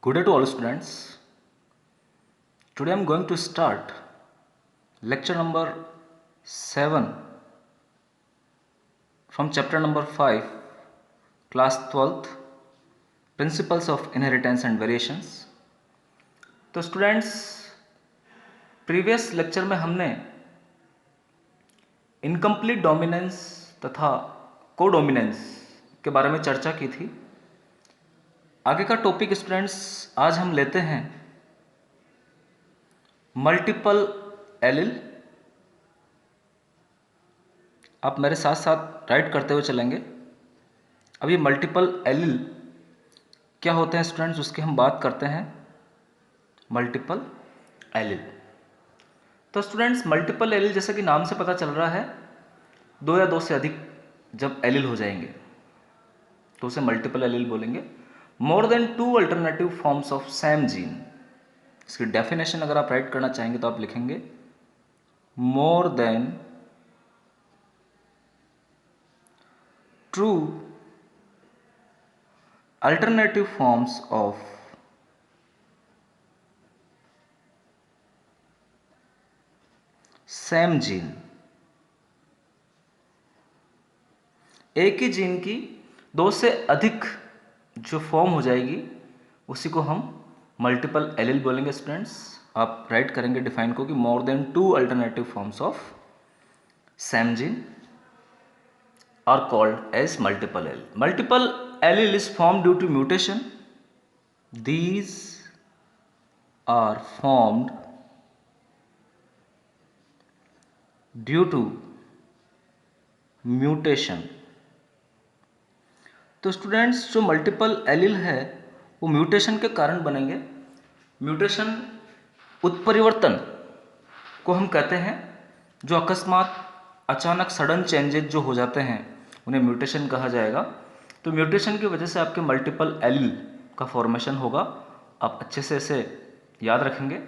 Good day to all students. Today I am going to start lecture number 7 from chapter number 5, class 12th, Principles of Inheritance and Variations. तो students, previous lecture में हमने incomplete dominance तथा codominance के बारे में चर्चा की थी। आगे का टॉपिक स्टूडेंट्स आज हम लेते हैं मल्टीपल एलिल। आप मेरे साथ साथ राइट करते हुए चलेंगे। अब ये मल्टीपल एलिल क्या होते हैं स्टूडेंट्स, उसकी हम बात करते हैं। मल्टीपल एलिल, तो स्टूडेंट्स मल्टीपल एलिल जैसे कि नाम से पता चल रहा है, दो या दो से अधिक जब एलिल हो जाएंगे तो उसे मल्टीपल एलिल बोलेंगे। More than two alternative forms of same gene. इसकी डेफिनेशन अगर आप राइट करना चाहेंगे तो आप लिखेंगे more than true alternative forms of same gene. एक ही जीन की दो से अधिक जो फॉर्म हो जाएगी उसी को हम मल्टीपल एलिल बोलेंगे। स्टूडेंट्स आप राइट करेंगे डिफाइन को कि more than two alternative forms of same gene are called as multiple allele. Multiple allele is formed due to mutation. These are formed due to mutation. तो students जो multiple allele है वो mutation के कारण बनेंगे। Mutation उत्परिवर्तन को हम कहते हैं। जो अकस्मात अचानक सडन चेंजेस जो हो जाते हैं उन्हें म्यूटेशन कहा जाएगा। तो म्यूटेशन की वजह से आपके मल्टीपल एलिल का फॉर्मेशन होगा। आप अच्छे से इसे याद रखेंगे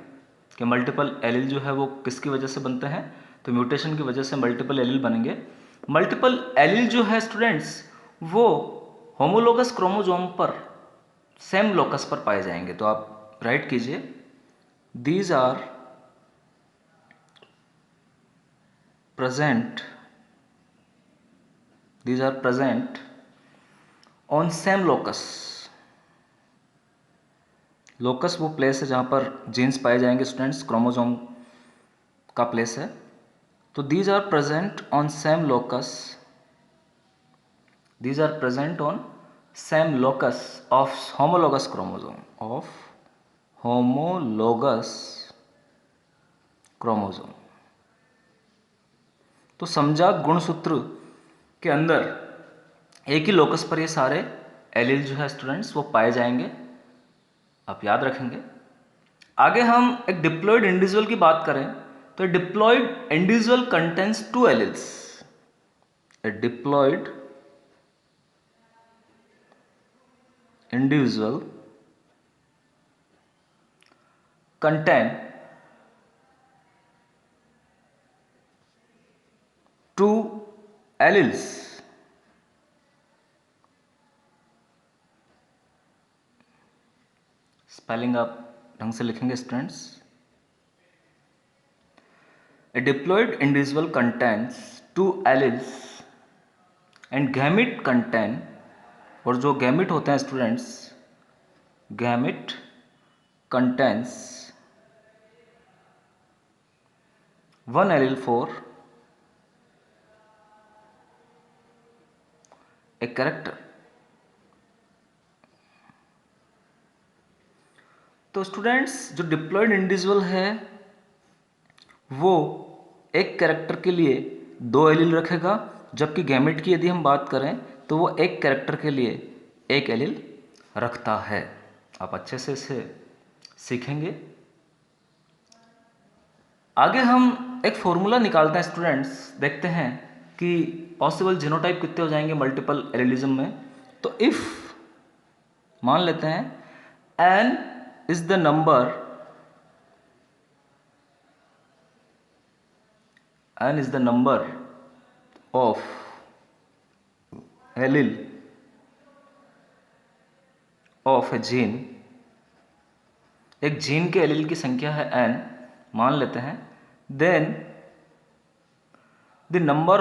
कि मल्टीपल एलिल जो है वो किसकी वजह से बनते हैं, तो म्यूटेशन की वजह से मल्टीपल एलिल बनेंगे। मल्टीपल एलिल जो है स्टूडेंट्स वो होमोलोगस क्रोमोसोम पर सेम लोकस पर पाए जाएंगे। तो आप राइट कीजिए these are present on same locus। Locus वो प्लेस है जहाँ पर जीन्स पाए जाएंगे स्टूडेंट्स, क्रोमोसोम का प्लेस है। तो these are present on same locus, these are present on same locus of homologous chromosome, of homologous chromosome. तो समजात गुणसूत्र के अंदर एक ही लोकस पर ये सारे एलिल जो है स्टूडेंट्स वो पाए जाएंगे। आप याद रखेंगे। आगे हम एक डिप्लॉयड इंडिविजुअल की बात करें तो diploid individual contains two alleles. A diploid individual contain two alleles. Spelling आप ढंग से लिखेंगे students. A diploid individual contains two alleles and gamete contain, और जो गैमिट होते हैं students, gamete contains one allele for a character. तो students जो डिप्लॉयड इंडिविजुअल है वो एक कैरेक्टर के लिए दो एलिल रखेगा, जबकि गैमेट की यदि हम बात करें तो वो एक कैरेक्टर के लिए एक एलिल रखता है। आप अच्छे से इसे सीखेंगे। आगे हम एक फॉर्मूला निकालते हैं स्टूडेंट्स, देखते हैं कि पॉसिबल जीनोटाइप कितने हो जाएंगे मल्टीपल एलिलिज्म में। तो इफ मान लेते हैं n is the number, n is the number of allele of a gene, एक जीन के एलील की संख्या है n मान लेते हैं, then the number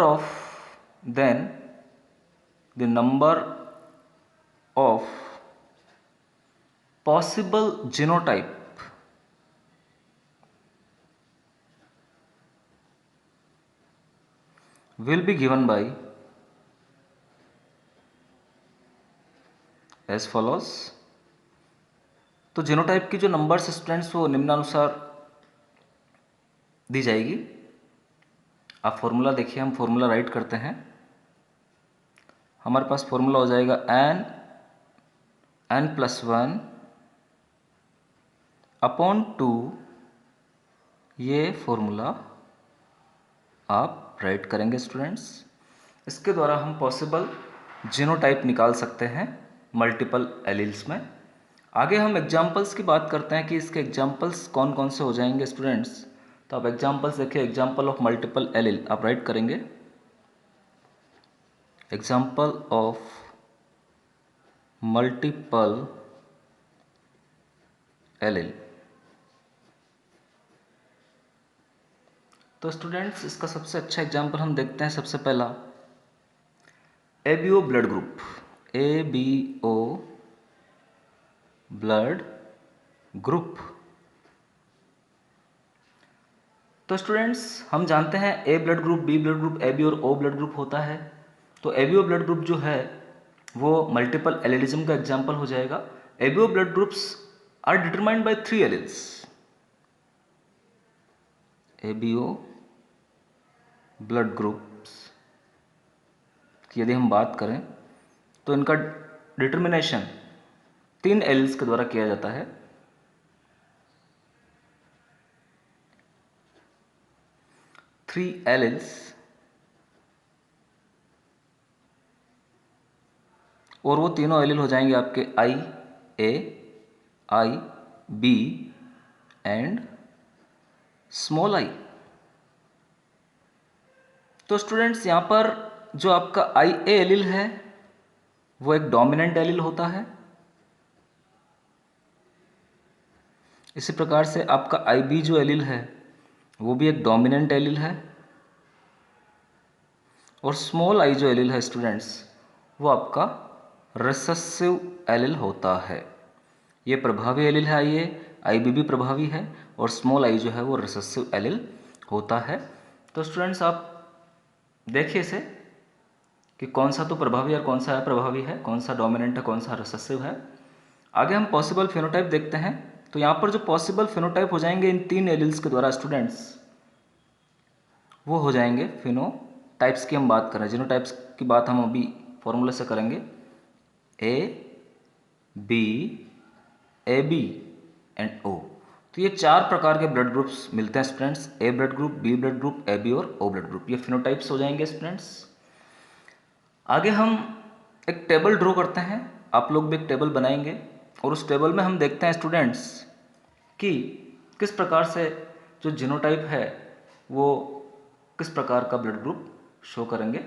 of possible genotype will be given by as follows। तो जीनोटाइप की जो नंबर्स स्टूडेंट्स वो निम्नानुसार दी जाएगी। आप फॉर्मूला देखिए, हम फॉर्मूला राइट करते हैं। हमारे पास फॉर्मूला हो जाएगा n+1 अपॉन 2। ये फॉर्मूला आप राइट करेंगे स्टूडेंट्स। इसके द्वारा हम पॉसिबल जीनोटाइप निकाल सकते हैं मल्टीपल एलील्स में। आगे हम एग्जाम्पल्स की बात करते हैं कि इसके एग्जाम्पल्स कौन कौन से हो जाएंगे स्टूडेंट्स। तो आप एग्जाम्पल्स देखिए, एग्जाम्पल ऑफ मल्टीपल एलील आप राइट करेंगे। Example of multiple allele. तो स्टूडेंट्स इसका सबसे अच्छा एग्जाम्पल हम देखते हैं। सबसे पहला ABO blood group, ABO blood group. तो स्टूडेंट्स हम जानते हैं A blood group, B blood group, AB और ओ ब्लड ग्रुप होता है। तो एबीओ ब्लड ग्रुप जो है वो मल्टीपल एलिलिज्म का एग्जाम्पल हो जाएगा। ABO blood groups are determined by 3 alleles. ABO blood groups की यदि हम बात करें तो इनका डिटर्मिनेशन 3 एलील्स के द्वारा किया जाता है। थ्री एलील्स, और वो तीनों एलील हो जाएंगे आपके आई ए, आई बी एंड स्मॉल आई। तो स्टूडेंट्स यहाँ पर जो आपका आई ए एलील है वो एक डोमिनेंट एलील होता है। इसी प्रकार से आपका आई बी जो एलील है वो भी एक डोमिनेंट एलील है। और स्मॉल आई जो एलील है स्टूडेंट्स वो आपका रिसेसिव एलील होता है। ये प्रभावी एलील है आई बी भी प्रभावी है, और स्मॉल आई जो है वो रिसेसिव एलील होता है। तो स्टूडेंट्स आप देखिए इसे कि कौन सा तो प्रभावी और कौन सा अप्रभावी है, कौन सा डोमिनेंट है, कौन सा रिसेसिव है। आगे हम पॉसिबल फिनोटाइप देखते हैं। तो यहाँ पर जो पॉसिबल फिनोटाइप हो जाएंगे इन 3 एलील्स के द्वारा स्टूडेंट्स वो हो जाएंगे फिनोटाइप्स की हम बात करें। जीनोटाइप्स की बात हम अभी फॉर्मूले से करेंगे। A B, A B and O. तो ये 4 प्रकार के ब्लड ग्रुप्स मिलते हैं students. A blood group, B blood group, A B और ओ ब्लड ग्रुप। ये फिनोटाइप्स हो जाएंगे स्टूडेंट्स। आगे हम एक टेबल ड्रॉ करते हैं। आप लोग भी एक टेबल बनाएंगे और उस टेबल में हम देखते हैं स्टूडेंट्स कि किस प्रकार से जो जीनोटाइप है वो किस प्रकार का ब्लड ग्रुप शो करेंगे।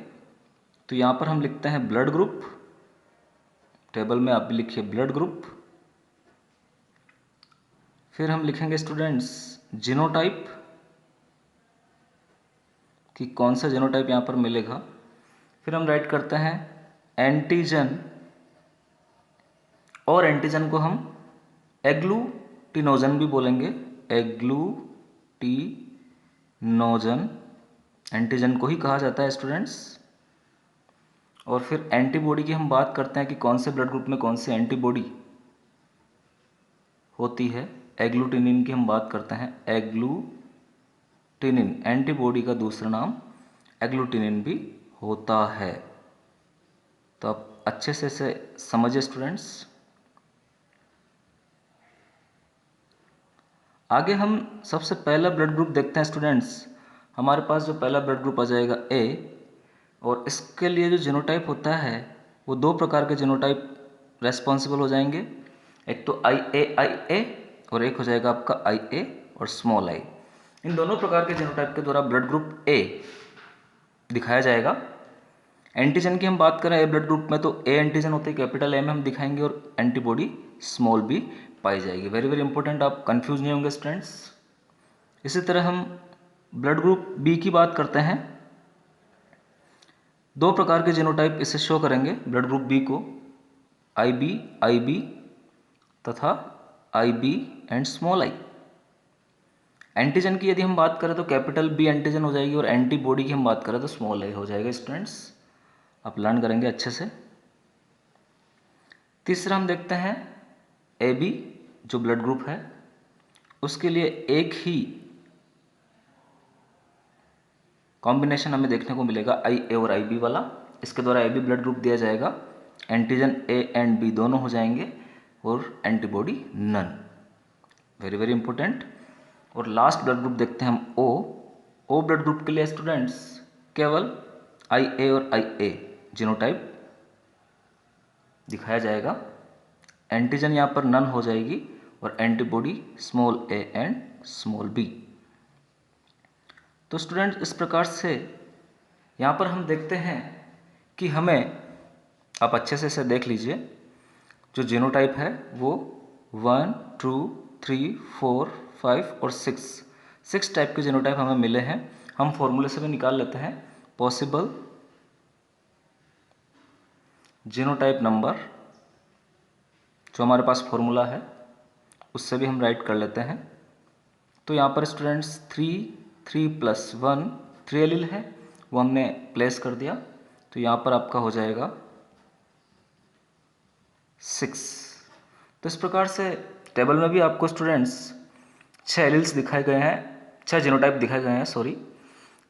तो यहाँ पर हम लिखते हैं ब्लड ग्रुप। टेबल में आप भी लिखिए ब्लड ग्रुप। फिर हम लिखेंगे स्टूडेंट्स जीनोटाइप कि कौन सा जीनोटाइप यहाँ पर मिलेगा। फिर हम राइट करते हैं एंटीजन, और एंटीजन को हम एग्लूटिनोजन भी बोलेंगे। एग्लूटिनोजन एंटीजन को ही कहा जाता है स्टूडेंट्स। और फिर एंटीबॉडी की हम बात करते हैं कि कौन से ब्लड ग्रुप में कौन सी एंटीबॉडी होती है। एग्लूटिनिन की हम बात करते हैं। एग्लूटिनिन एंटीबॉडी का दूसरा नाम एग्लूटिनिन भी होता है। तो आप अच्छे से इसे समझिए स्टूडेंट्स। आगे हम सबसे पहला ब्लड ग्रुप देखते हैं स्टूडेंट्स। हमारे पास जो पहला ब्लड ग्रुप आ जाएगा ए, और इसके लिए जो जीनोटाइप होता है वो 2 प्रकार के जीनोटाइप रेस्पॉन्सिबल हो जाएंगे। एक तो आई ए और एक हो जाएगा आपका आई ए और स्मॉल आई। इन दोनों प्रकार के जीनोटाइप के द्वारा ब्लड ग्रुप ए दिखाया जाएगा। एंटीजन की हम बात करें ए ब्लड ग्रुप में तो ए एंटीजन होते हैं, कैपिटल ए में हम दिखाएंगे, और एंटीबॉडी स्मॉल बी पाई जाएगी। वेरी वेरी इंपॉर्टेंट, आप कंफ्यूज नहीं होंगे स्टूडेंट्स। इसी तरह हम ब्लड ग्रुप बी की बात करते हैं। दो प्रकार के जीनोटाइप इसे शो करेंगे ब्लड ग्रुप बी को, आई बी तथा I B and small I. Antigen की यदि हम बात करें तो कैपिटल बी एंटीजन हो जाएगी और एंटीबॉडी की हम बात करें तो स्मॉल आई हो जाएगा। स्टूडेंट्स आप लर्न करेंगे अच्छे से। तीसरा हम देखते हैं ए बी जो ब्लड ग्रुप है, उसके लिए एक ही कॉम्बिनेशन हमें देखने को मिलेगा आई ए और आई बी वाला। इसके द्वारा ए बी ब्लड ग्रुप दिया जाएगा, एंटीजन ए एंड बी दोनों हो जाएंगे और antibody none. Very very important. और लास्ट ब्लड ग्रुप देखते हैं हम ओ ब्लड ग्रुप के लिए स्टूडेंट्स केवल आई ए और आई ए जीनोटाइप दिखाया जाएगा, एंटीजन यहाँ पर नन हो जाएगी और antibody small A and small B. तो स्टूडेंट इस प्रकार से यहाँ पर हम देखते हैं कि हमें, आप अच्छे से इसे देख लीजिए, जो जीनोटाइप है वो 1 2 3 4 5 और 6 टाइप के जीनोटाइप हमें मिले हैं। हम फॉर्मूले से भी निकाल लेते हैं। पॉसिबल जीनोटाइप नंबर जो हमारे पास फॉर्मूला है उससे भी हम राइट कर लेते हैं। तो यहाँ पर स्टूडेंट्स 3 + 1 3 एलील है, वो हमने प्लेस कर दिया, तो यहाँ पर आपका हो जाएगा 6। तो इस प्रकार से टेबल में भी आपको स्टूडेंट्स 6 एलील्स दिखाए गए हैं, 6 जीनोटाइप दिखाए गए हैं सॉरी।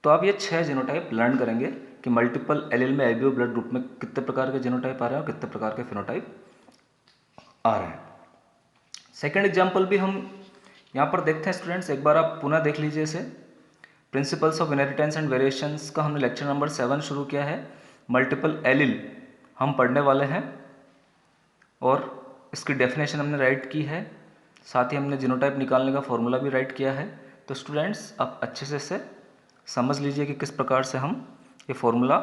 तो आप ये 6 जीनोटाइप लर्न करेंगे कि मल्टीपल एलील में एबीओ ब्लड ग्रुप में कितने प्रकार के जीनोटाइप आ रहे हैं और कितने प्रकार के फिनोटाइप आ रहे हैं। सेकेंड एग्जाम्पल भी हम यहाँ पर देखते हैं स्टूडेंट्स, एक बार आप पुनः देख लीजिए इसे। Principles of inheritance and variations का हमने लेक्चर नंबर 7 शुरू किया है। मल्टीपल एलील हम पढ़ने वाले हैं और इसकी डेफिनेशन हमने राइट की है, साथ ही हमने जीनोटाइप निकालने का फॉर्मूला भी राइट किया है। तो स्टूडेंट्स आप अच्छे से इसे समझ लीजिए कि किस प्रकार से हम ये फॉर्मूला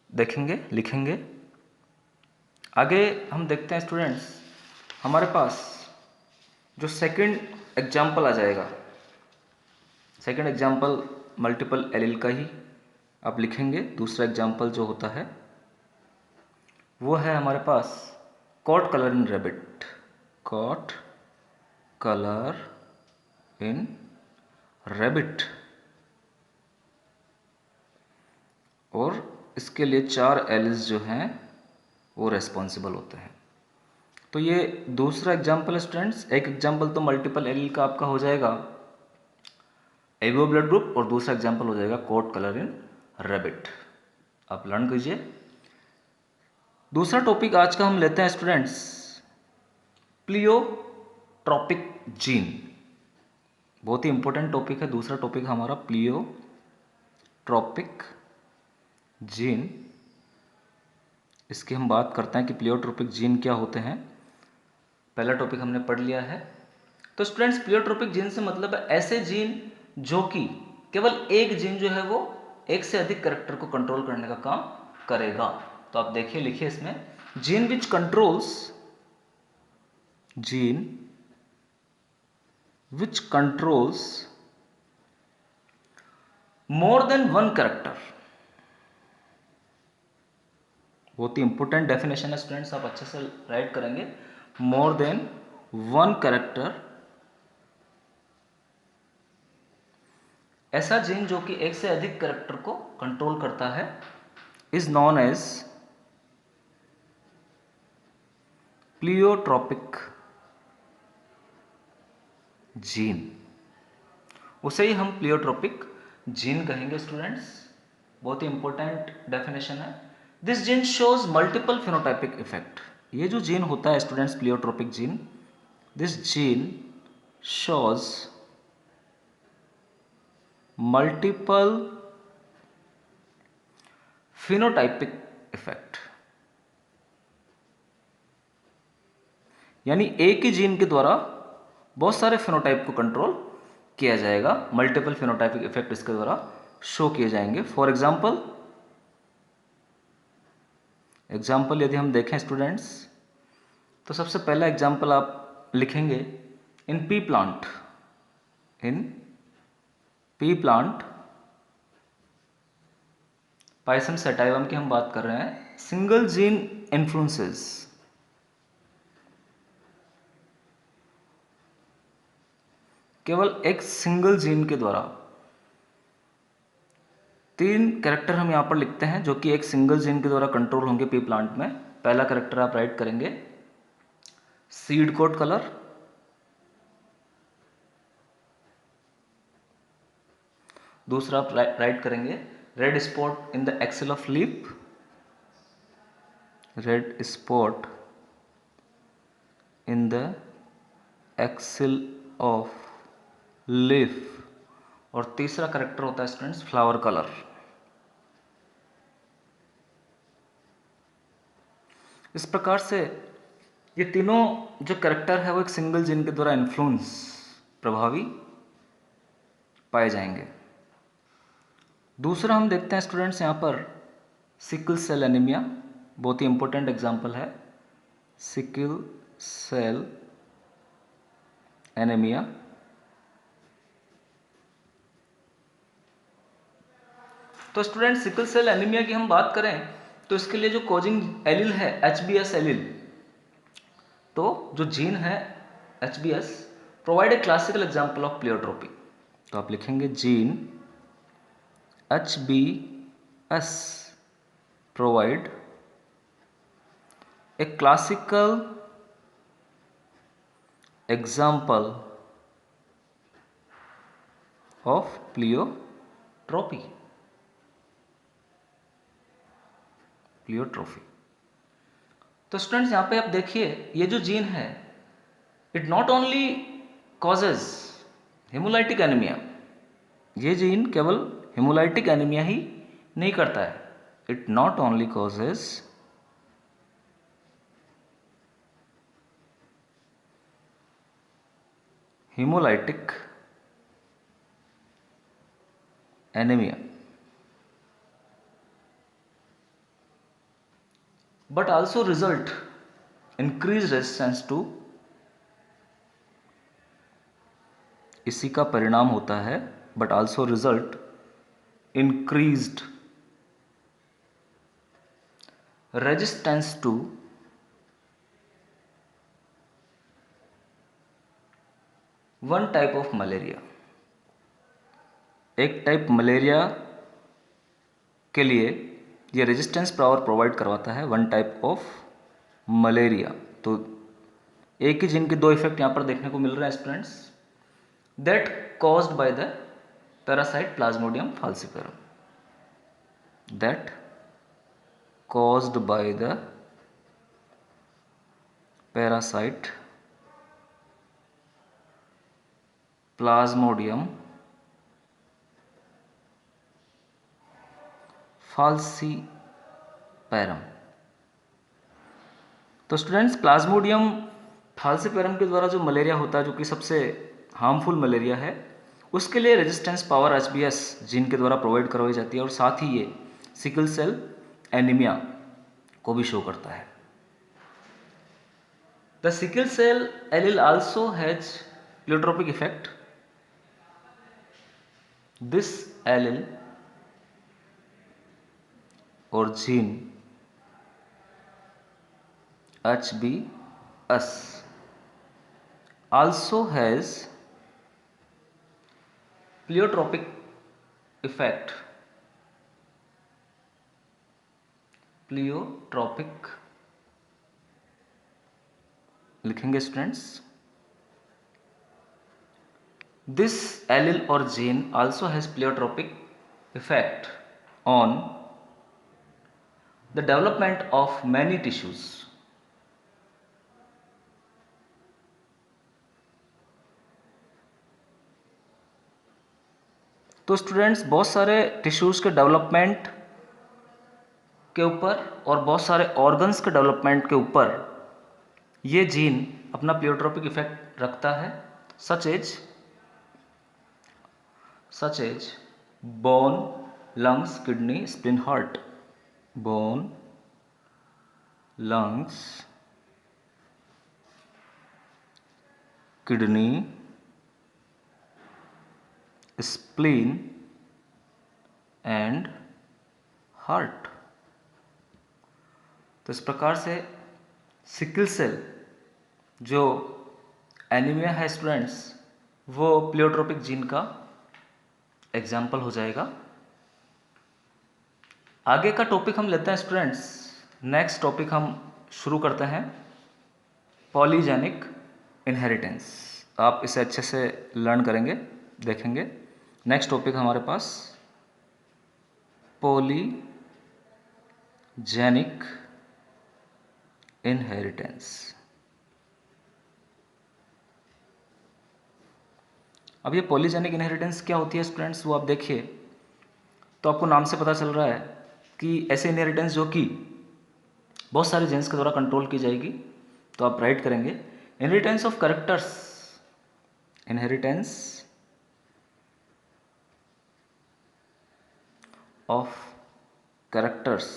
देखेंगे, लिखेंगे। आगे हम देखते हैं स्टूडेंट्स, हमारे पास जो सेकंड एग्जाम्पल आ जाएगा, सेकंड एग्जाम्पल मल्टीपल एलील का ही आप लिखेंगे। दूसरा एग्जाम्पल जो होता है वो है हमारे पास coat colour in rabbit, coat colour in rabbit, और इसके लिए 4 एलील्स जो हैं वो रेस्पॉन्सिबल होते हैं। तो ये दूसरा एग्जाम्पल स्टूडेंट्स, एक एग्जाम्पल तो मल्टीपल एलील का आपका हो जाएगा एबीओ ब्लड ग्रुप और दूसरा एग्जाम्पल हो जाएगा कॉट कलर इन रैबिट। आप लर्न कीजिए। दूसरा टॉपिक आज का हम लेते हैं स्टूडेंट्स प्लियोट्रॉपिक जीन। बहुत ही इंपॉर्टेंट टॉपिक है दूसरा टॉपिक हमारा प्लियोट्रॉपिक जीन। इसकी हम बात करते हैं कि प्लियोट्रॉपिक जीन क्या होते हैं। पहला टॉपिक हमने पढ़ लिया है। तो स्टूडेंट्स प्लियोट्रॉपिक जीन से मतलब है ऐसे जीन जो कि केवल एक जीन जो है वो एक से अधिक कैरेक्टर को कंट्रोल करने का काम करेगा। तो आप देखिए, लिखिए इसमें, जीन विच controls more than one character. बहुत ही इंपॉर्टेंट डेफिनेशन है स्टूडेंट्स, आप अच्छे से राइट करेंगे। मोर देन वन कैरेक्टर, ऐसा जीन जो कि एक से अधिक कैरेक्टर को कंट्रोल करता है is known as pleiotropic gene. उसे ही हम प्लियोट्रॉपिक जीन कहेंगे स्टूडेंट्स। बहुत ही इंपॉर्टेंट डेफिनेशन है। This gene shows multiple phenotypic effect. ये जो जीन होता है students pleiotropic gene, this gene shows multiple phenotypic effect, यानी एक ही जीन के द्वारा बहुत सारे फिनोटाइप को कंट्रोल किया जाएगा। मल्टीपल फिनोटाइपिक इफेक्ट इसके द्वारा शो किए जाएंगे। फॉर एग्जाम्पल यदि हम देखें स्टूडेंट्स, तो सबसे पहला एग्जाम्पल आप लिखेंगे in P plant, in P plant Pisum sativum की हम बात कर रहे हैं। सिंगल जीन इन्फ्लुएंसेस, केवल एक सिंगल जीन के द्वारा 3 कैरेक्टर हम यहां पर लिखते हैं जो कि एक सिंगल जीन के द्वारा कंट्रोल होंगे पी प्लांट में। पहला कैरेक्टर आप राइट करेंगे सीड कोट कलर, दूसरा आप राइट करेंगे red spot in the axil of leaf, red spot in the axil of leaf, और तीसरा कैरेक्टर होता है स्टूडेंट्स फ्लावर कलर। इस प्रकार से ये तीनों जो कैरेक्टर है वो एक सिंगल जीन के द्वारा इन्फ्लुएंस प्रभावी पाए जाएंगे। दूसरा हम देखते हैं स्टूडेंट्स यहाँ पर सिकल सेल एनीमिया, बहुत ही इंपॉर्टेंट एग्जाम्पल है सिकल सेल एनीमिया। तो स्टूडेंट सिकल सेल एनीमिया की हम बात करें तो इसके लिए जो कोजिंग एलील है HBS एलील, तो जो जीन है HBS provide a classical example of pleiotropy. तो आप लिखेंगे gene HBS provide a classical example of pleiotropy, pleiotropy. तो स्टूडेंट्स यहाँ पे आप देखिए ये जो जीन है it not only causes haemolytic anaemia, ये जीन केवल हेमोलाइटिक एनीमिया ही नहीं करता है, it not only causes haemolytic anaemia but also result increased resistance to, इसी का परिणाम होता है but also result increased resistance to one type of malaria, एक टाइप मलेरिया के लिए ये रेजिस्टेंस पावर प्रोवाइड करवाता है, वन टाइप ऑफ मलेरिया। तो एक ही जीन के दो इफेक्ट यहाँ पर देखने को मिल रहे हैं students, that caused by the parasite plasmodium falciparum, that caused by the parasite plasmodium falciparum. तो स्टूडेंट्स प्लाज्मोडियम फाल्सीपेरम के द्वारा जो मलेरिया होता है जो कि सबसे हार्मफुल मलेरिया है, उसके लिए रेजिस्टेंस पावर HBS जीन के द्वारा प्रोवाइड करवाई जाती है और साथ ही ये सिकल सेल एनीमिया को भी शो करता है। The sickle cell allele also has pleiotropic effect, this allele or gene HBS also has pleiotropic effect, pleiotropic लिखेंगे students, this allele or gene also has pleiotropic effect on the development of many tissues, तो students बहुत सारे tissues के development के ऊपर और बहुत सारे ऑर्गन्स के डेवलपमेंट के ऊपर ये जीन अपना प्लियोट्रोपिक इफेक्ट रखता है, such as bone, lungs, kidney, spleen, heart, bone, lungs, kidney, spleen and heart. तो इस प्रकार से सिकल सेल जो एनीमिया है स्टूडेंट्स, वो प्लियोट्रोपिक जीन का एग्जाम्पल हो जाएगा। आगे का टॉपिक हम लेते हैं स्टूडेंट्स। नेक्स्ट टॉपिक हम शुरू करते हैं पॉलीजेनिक इनहेरिटेंस। आप इसे अच्छे से लर्न करेंगे, देखेंगे। नेक्स्ट टॉपिक हमारे पास पॉलीजेनिक इनहेरिटेंस। अब ये पॉलीजेनिक इनहेरिटेंस क्या होती है स्टूडेंट्स, वो आप देखिए। तो आपको नाम से पता चल रहा है कि ऐसे इनहेरिटेंस जो कि बहुत सारे जीन्स के द्वारा कंट्रोल की जाएगी। तो आप राइट करेंगे inheritance of characters, inheritance of characters.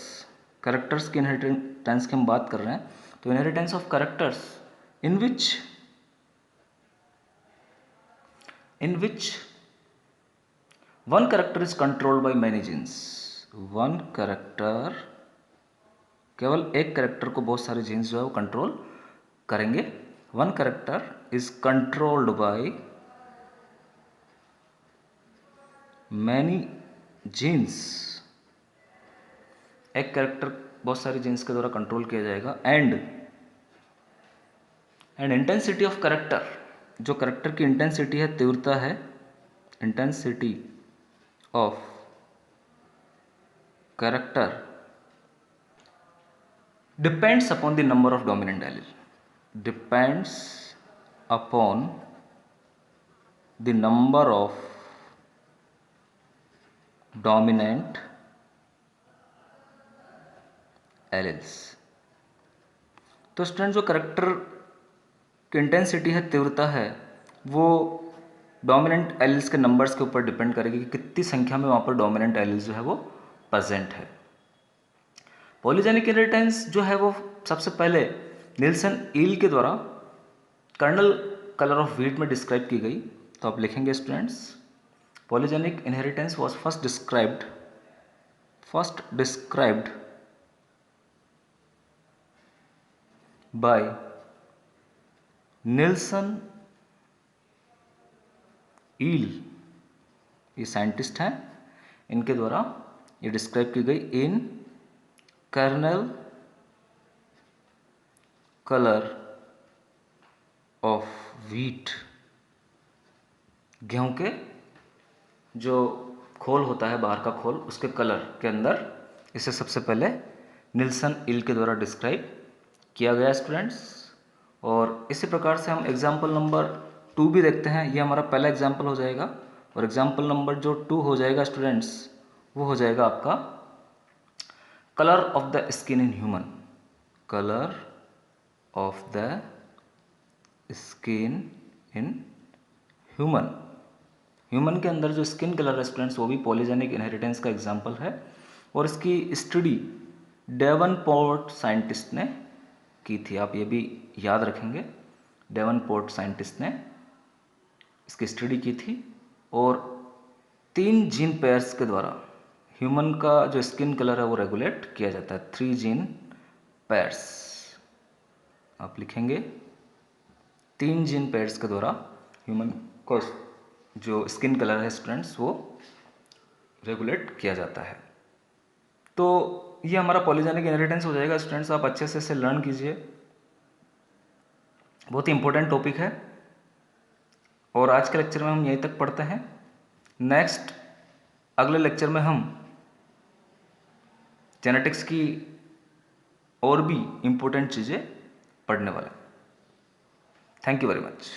Characters की इनहेरिटेंस की हम बात कर रहे हैं। तो inheritance of characters in which one character is controlled by many genes. One character, केवल एक कैरेक्टर को बहुत सारे जीन्स जो है वो कंट्रोल करेंगे। One character is controlled by many genes. एक कैरेक्टर बहुत सारे जीन्स के द्वारा कंट्रोल किया जाएगा। एंड इंटेंसिटी ऑफ कैरेक्टर, जो कैरेक्टर की इंटेंसिटी है, तीव्रता है, intensity of character depends upon the number of dominant allele. Depends upon the number of dominant alleles. तो स्टूडेंट जो कैरेक्टर की इंटेंसिटी है, तीव्रता है, वो डोमिनेंट एलील्स के नंबर्स के ऊपर डिपेंड करेगी कि कितनी संख्या में वहाँ पर डोमिनेंट एलील्स जो है वो प्रेजेंट है। पॉलीजेनिक इनहेरिटेंस जो है वो सबसे पहले निल्सन ईल के द्वारा कर्नल कलर ऑफ व्हीट में डिस्क्राइब की गई। तो आप लिखेंगे students, polygenic inheritance was first described by Nilsson Ehle. ये साइंटिस्ट हैं, इनके द्वारा ये डिस्क्राइब की गई in kernel colour of wheat. गेहूं के जो खोल होता है, बाहर का खोल, उसके कलर के अंदर इसे सबसे पहले निल्सन ईल के द्वारा डिस्क्राइब किया गया स्टूडेंट्स। और इसी प्रकार से हम एग्जाम्पल नंबर 2 भी देखते हैं। ये हमारा पहला एग्जाम्पल हो जाएगा। और एग्जाम्पल नंबर जो 2 हो जाएगा स्टूडेंट्स, वो हो जाएगा आपका colour of the skin in human. Colour of the skin in human. Human के अंदर जो स्किन कलर है स्टूडेंट्स, वो भी पॉलीजेनिक इनहेरिटेंस का एग्जाम्पल है। और इसकी स्टडी डेवनपोर्ट साइंटिस्ट ने की थी। आप ये भी याद रखेंगे, डेवनपोर्ट साइंटिस्ट ने इसकी स्टडी की थी। और 3 जीन पेयर्स के द्वारा ह्यूमन का जो स्किन कलर है वो रेगुलेट किया जाता है। 3 जीन पेयर्स आप लिखेंगे, 3 जीन पेयर्स के द्वारा ह्यूमन को जो स्किन कलर है स्टूडेंट्स वो रेगुलेट किया जाता है। तो ये हमारा पॉलीजेनिक इनहेरिटेंस हो जाएगा स्टूडेंट्स। आप अच्छे से इसे लर्न कीजिए, बहुत ही इंपॉर्टेंट टॉपिक है। और आज के लेक्चर में हम यहीं तक पढ़ते हैं। नेक्स्ट अगले लेक्चर में हम जेनेटिक्स की और भी इम्पोर्टेंट चीज़ें पढ़ने वाले हैं। Thank you very much.